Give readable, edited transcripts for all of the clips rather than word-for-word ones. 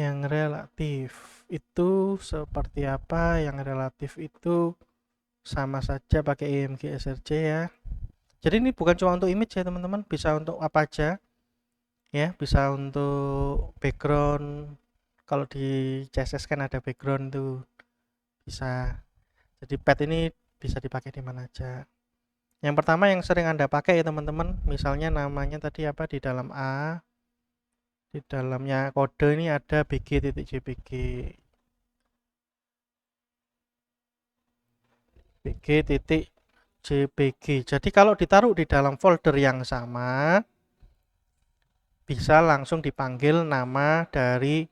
Yang relatif itu seperti apa? Yang relatif itu sama saja pakai IMG SRC ya. Jadi ini bukan cuma untuk image ya teman-teman, bisa untuk apa aja ya, bisa untuk background. Kalau di CSS kan ada background tuh, bisa. Jadi pad ini bisa dipakai di mana aja. Yang pertama yang sering Anda pakai ya teman-teman, misalnya namanya tadi apa di dalam A, di dalamnya kode ini ada bg.jpg. bg.jpg. Jadi kalau ditaruh di dalam folder yang sama, bisa langsung dipanggil nama dari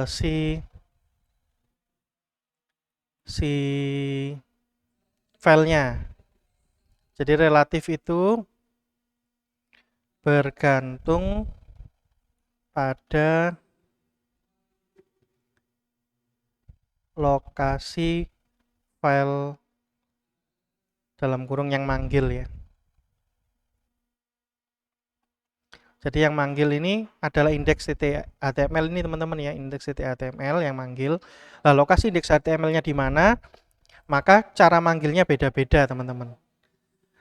si filenya. Jadi relatif itu bergantung pada lokasi file dalam kurung yang manggil ya. Jadi yang manggil ini adalah index.html ini teman-teman ya, index.html yang manggil. Nah, lokasi indeks HTML-nya di mana, maka cara manggilnya beda-beda teman-teman.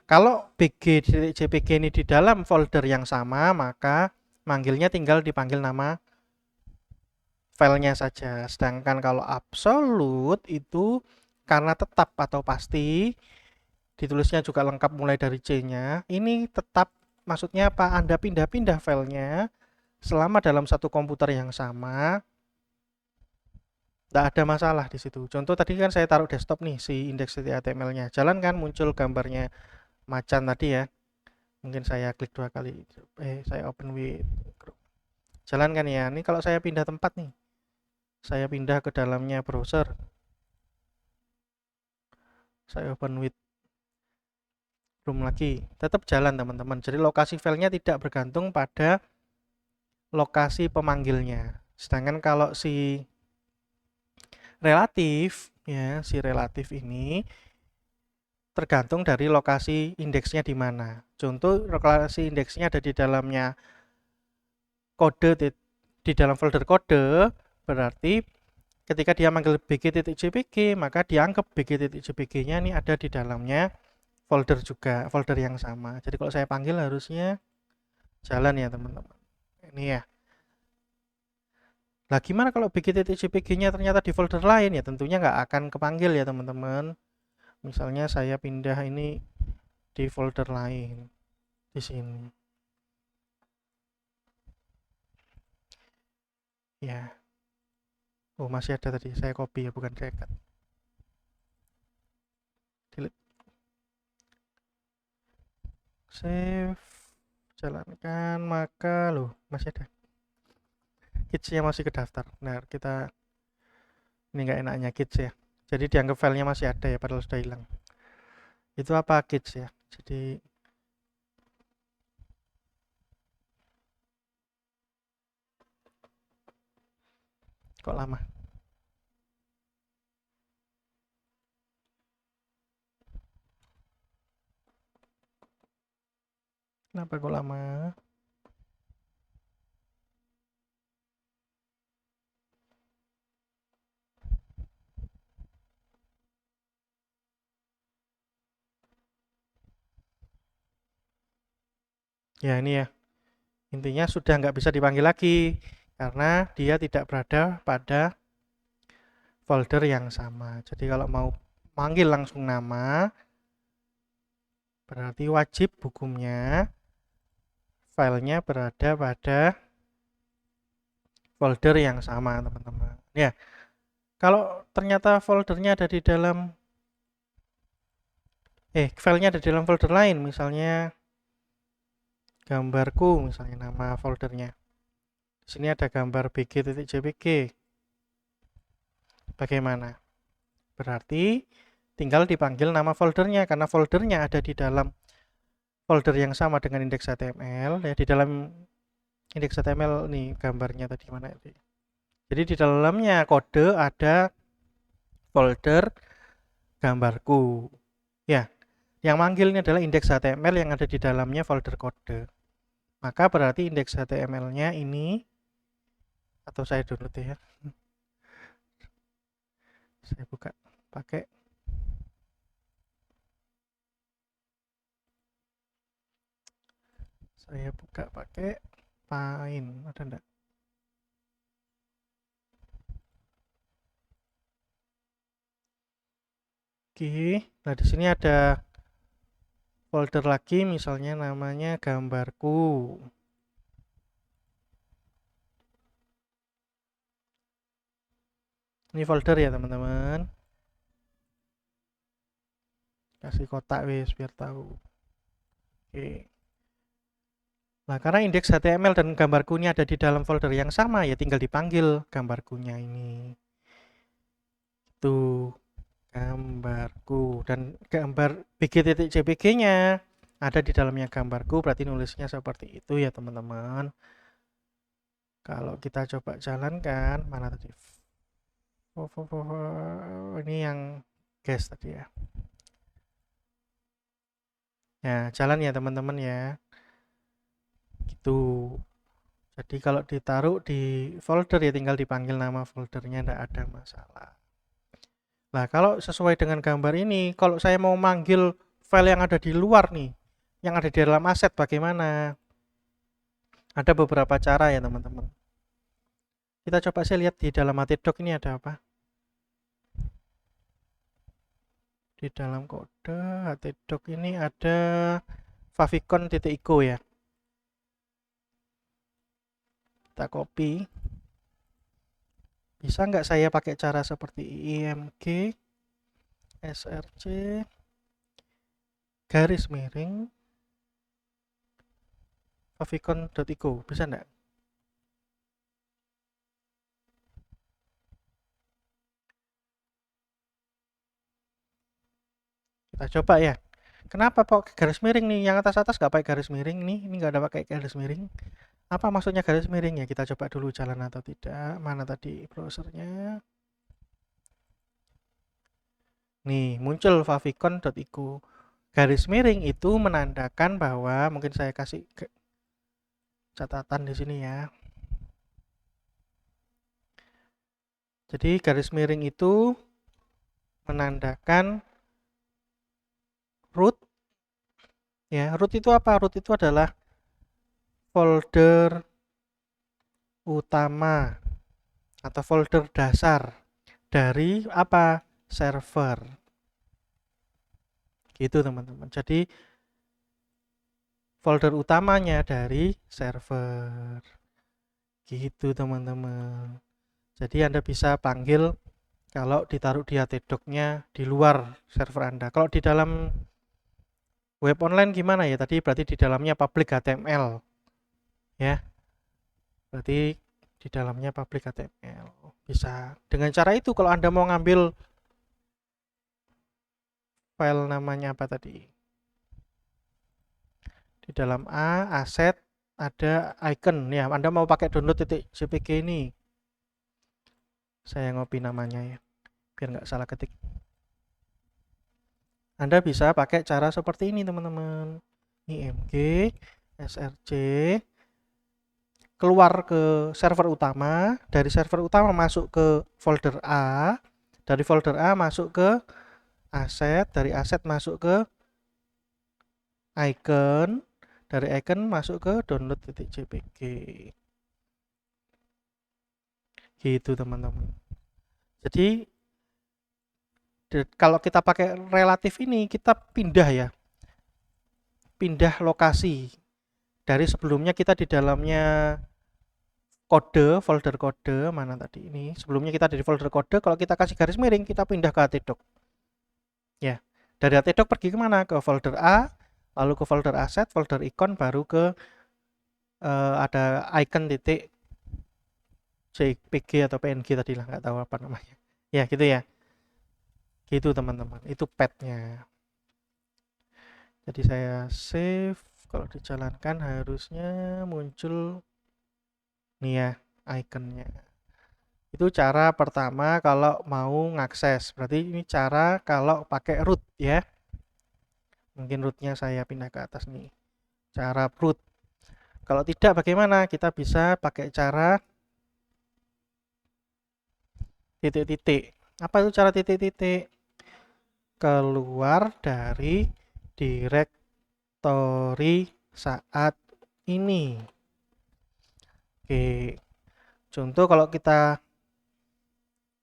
Kalau bg.jpg ini di dalam folder yang sama, maka manggilnya tinggal dipanggil nama filenya saja. Sedangkan kalau absolute itu karena tetap atau pasti, ditulisnya juga lengkap mulai dari C-nya, ini tetap maksudnya apa? Anda pindah-pindah filenya selama dalam satu komputer yang sama, tidak ada masalah di situ. Contoh tadi kan saya taruh desktop nih si index.html-nya. Jalan kan muncul gambarnya macan tadi ya. Mungkin saya klik 2 kali. Saya open with Chrome. Jalan kan ya. Ini kalau saya pindah tempat nih. Saya pindah ke dalamnya browser. Saya open with Chrome lagi. Tetap jalan teman-teman. Jadi lokasi filenya tidak bergantung pada lokasi pemanggilnya. Sedangkan kalau si relatif ya, si relatif ini tergantung dari lokasi indeksnya di mana. Contoh lokasi indeksnya ada di dalamnya kode di dalam folder kode, berarti ketika dia manggil bg.jpg maka dianggap bg.jpg-nya ini ada di dalamnya folder juga, folder yang sama. Jadi kalau saya panggil harusnya jalan ya teman-teman. Ini ya. Lah gimana kalau bg.jpg-nya ternyata di folder lain ya tentunya nggak akan kepanggil ya teman-teman. Misalnya saya pindah ini di folder lain di sini. Ya. Oh, masih ada tadi. Saya copy ya, bukan saya cut. Delete. Save. Jalankan, maka loh, masih ada. Kids-nya masih ke daftar. Nah, kita ini nggak enaknya kids ya. Jadi dianggap filenya masih ada ya, padahal sudah hilang. Itu apa kids ya? Jadi kok lama? Kenapa kok lama? Ya ini ya. Intinya sudah nggak bisa dipanggil lagi karena dia tidak berada pada folder yang sama. Jadi kalau mau manggil langsung nama, berarti wajib hukumnya filenya berada pada folder yang sama, teman-teman. Ya, kalau ternyata foldernya ada di dalam filenya ada di dalam folder lain, misalnya gambarku, misalnya nama foldernya. Di sini ada gambar bg.jpg. Bagaimana? Berarti tinggal dipanggil nama foldernya karena foldernya ada di dalam folder yang sama dengan index.html ya, di dalam index.html nih gambarnya tadi mana itu. Jadi di dalamnya kode ada folder gambarku. Ya, yang manggil ini adalah index.html yang ada di dalamnya folder kode. Maka berarti index HTML-nya ini atau saya download ya. Saya buka pakai Paint, ada enggak? Oke, nah di sini ada folder lagi, misalnya namanya gambarku. Ini folder ya teman-teman. Kasih kotak wis biar tahu. Oke. Nah, karena indeks HTML dan gambarku ini ada di dalam folder yang sama, ya tinggal dipanggil gambarkunya ini. Tuh, gambarku. Dan gambar bg.jpg-nya ada di dalamnya gambarku, berarti nulisnya seperti itu ya teman-teman. Kalau kita coba jalankan, mana tadi? Ini yang guys tadi ya. Nah, jalan ya teman-teman ya. Gitu. Jadi kalau ditaruh di folder ya tinggal dipanggil nama foldernya, tidak ada masalah. Nah, kalau sesuai dengan gambar ini, kalau saya mau manggil file yang ada di luar nih, yang ada di dalam aset bagaimana? Ada beberapa cara ya teman-teman. Kita coba saya lihat di dalam htdoc ini ada apa. Di dalam kode htdoc ini ada favicon.io ya. Kita copy. Bisa nggak saya pakai cara seperti img src garis miring favicon.io, bisa nggak? Kita coba ya. Kenapa pakai garis miring nih? Yang atas-atas nggak pakai garis miring nih. Ini nggak ada pakai garis miring. Apa maksudnya garis miring ya? Kita coba dulu jalan atau tidak. Mana tadi browsernya? Nih, muncul favicon.io. Garis miring itu menandakan bahwa, mungkin saya kasih catatan di sini ya. Jadi garis miring itu menandakan root. Ya, root itu apa? Root itu adalah folder utama atau folder dasar dari apa? Server. Gitu teman-teman. Jadi folder utamanya dari server. Gitu teman-teman. Jadi Anda bisa panggil kalau ditaruh di htdoc-nya di luar server Anda. Kalau di dalam web online gimana ya? Tadi berarti di dalamnya public HTML. Ya. Berarti di dalamnya public HTML. Bisa. Dengan cara itu kalau Anda mau ngambil file namanya apa tadi? Di dalam aset ada icon ya. Anda mau pakai download.jpg ini. Saya ngopi namanya ya. Biar nggak salah ketik. Anda bisa pakai cara seperti ini teman-teman. img src keluar ke server utama, dari server utama masuk ke folder A, dari folder A masuk ke aset, dari aset masuk ke icon, dari icon masuk ke download.jpg. Gitu teman-teman. Jadi kalau kita pakai relatif ini kita pindah ya, pindah lokasi. Dari sebelumnya kita di dalamnya kode, folder kode, mana tadi ini, sebelumnya kita di folder kode, kalau kita kasih garis miring kita pindah ke htdoc ya. Dari htdoc pergi kemana? Ke folder A, lalu ke folder aset, folder icon, baru ke ada icon titik jpg atau png tadi lah, nggak tahu apa namanya ya, gitu ya. Gitu teman-teman, itu path-nya. Jadi saya save, kalau dijalankan harusnya muncul nih ya ikonnya. Itu cara pertama kalau mau ngakses. Berarti ini cara kalau pakai root ya. Mungkin rootnya saya pindah ke atas nih. Cara root. Kalau tidak bagaimana? Kita bisa pakai cara titik-titik. Apa itu cara titik-titik? Keluar dari direktori saat ini. Oke, contoh kalau kita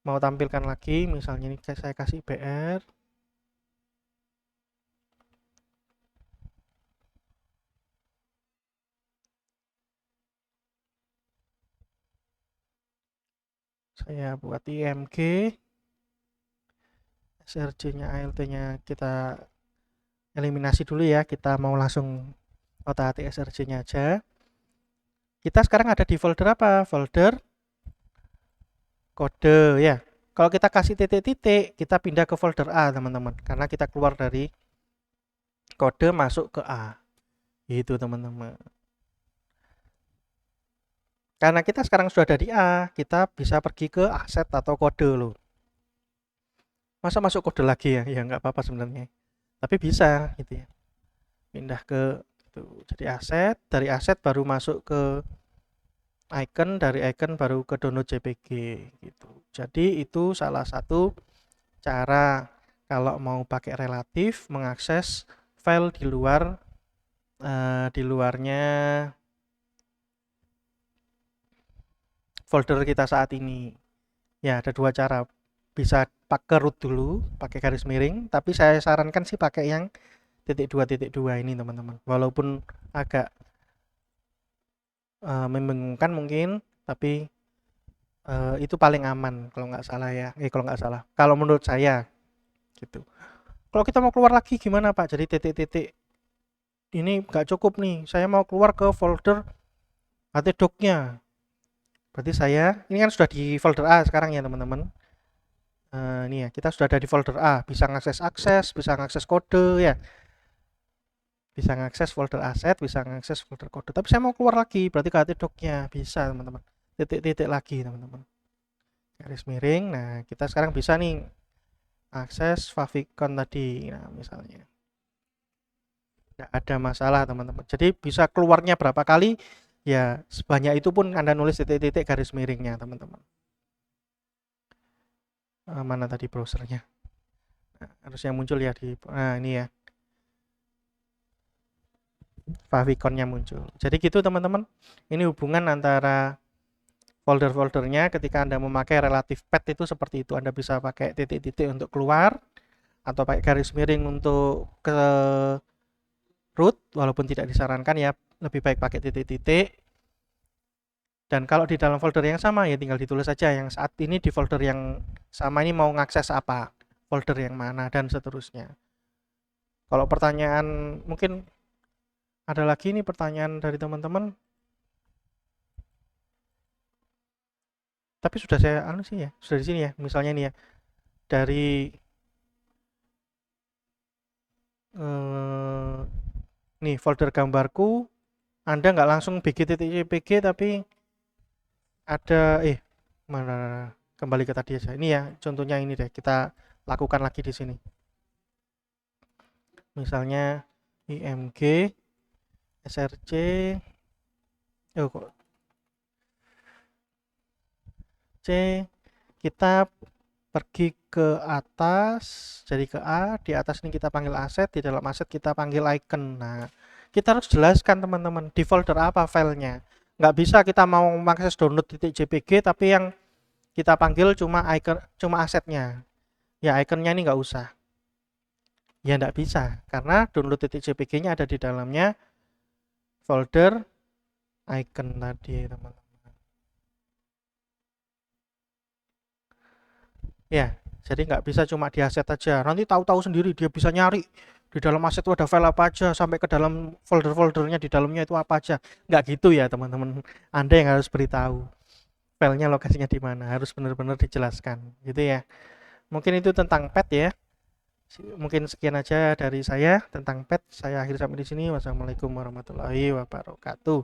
mau tampilkan lagi, misalnya ini saya kasih BR. Saya buat IMG, SRC-nya, ALT-nya kita eliminasi dulu ya. Kita mau langsung otak-atik SRC-nya aja. Kita sekarang ada di folder apa? Folder kode ya. Kalau kita kasih titik-titik, kita pindah ke folder A, teman-teman. Karena kita keluar dari kode masuk ke A. Itu, teman-teman. Karena kita sekarang sudah ada di A, kita bisa pergi ke aset atau kode loh. Masa masuk kode lagi ya? Ya nggak apa-apa sebenarnya. Tapi bisa gitu ya. Pindah ke gitu. Jadi aset, dari aset baru masuk ke icon, dari icon baru ke download JPG gitu. Jadi itu salah satu cara kalau mau pakai relatif mengakses file di luarnya folder kita saat ini. Ya, ada dua cara. Bisa pakai root dulu, pakai garis miring, tapi saya sarankan sih pakai yang titik dua ini, teman-teman. Walaupun agak membingungkan mungkin, tapi itu paling aman kalau nggak salah ya. Kalau nggak salah, kalau menurut saya gitu. Kalau kita mau keluar lagi gimana Pak? Jadi titik-titik ini nggak cukup nih. Saya mau keluar ke folder htdoc-nya. Berarti saya ini kan sudah di folder A sekarang ya teman-teman. Ini ya, kita sudah ada di folder A. Bisa ngakses akses, bisa ngakses kode ya. Bisa ngakses folder aset, bisa ngakses folder kode. Tapi saya mau keluar lagi, berarti ke htdoc-nya. Bisa teman-teman. Titik-titik lagi teman-teman. Garis miring. Nah, kita sekarang bisa nih akses favicon tadi. Nah, misalnya. Nggak ada masalah teman-teman. Jadi bisa keluarnya berapa kali, ya sebanyak itu pun Anda nulis titik-titik garis miringnya teman-teman. Mana tadi browsernya? Nah, harus yang muncul ya ini ya. Favicon-nya muncul. Jadi gitu teman-teman. Ini hubungan antara folder-foldernya ketika Anda memakai relative path itu seperti itu. Anda bisa pakai titik-titik untuk keluar atau pakai garis miring untuk ke root, walaupun tidak disarankan ya, lebih baik pakai titik-titik. Dan kalau di dalam folder yang sama ya tinggal ditulis saja yang saat ini di folder yang sama ini mau ngakses apa, folder yang mana dan seterusnya. Kalau pertanyaan mungkin ada lagi nih pertanyaan dari teman-teman. Tapi sudah saya sih ya, sudah di sini ya. Misalnya nih ya, dari nih folder gambarku, Anda nggak langsung bg.jpg tapi ada mana kembali ke tadi aja. Ini ya, contohnya ini deh, kita lakukan lagi di sini. Misalnya img src C, kita pergi ke atas, jadi ke A, di atas ini kita panggil aset, di dalam aset kita panggil icon. Nah, kita harus jelaskan teman-teman, di folder apa filenya. Nggak bisa kita mau mengakses download .jpg, tapi yang kita panggil cuma icon, cuma asetnya. Ya, iconnya ini nggak usah. Ya, nggak bisa, karena download .jpg-nya ada di dalamnya folder icon tadi, teman-teman. Ya, jadi nggak bisa cuma di aset aja. Nanti tahu-tahu sendiri dia bisa nyari di dalam aset itu ada file apa aja, sampai ke dalam folder-foldernya di dalamnya itu apa aja. Nggak gitu ya teman-teman. Anda yang harus beritahu filenya lokasinya di mana. Harus benar-benar dijelaskan. Gitu ya. Mungkin itu tentang pet ya. Mungkin sekian aja dari saya tentang pet. Saya akhiri sampai di sini. Wassalamualaikum warahmatullahi wabarakatuh.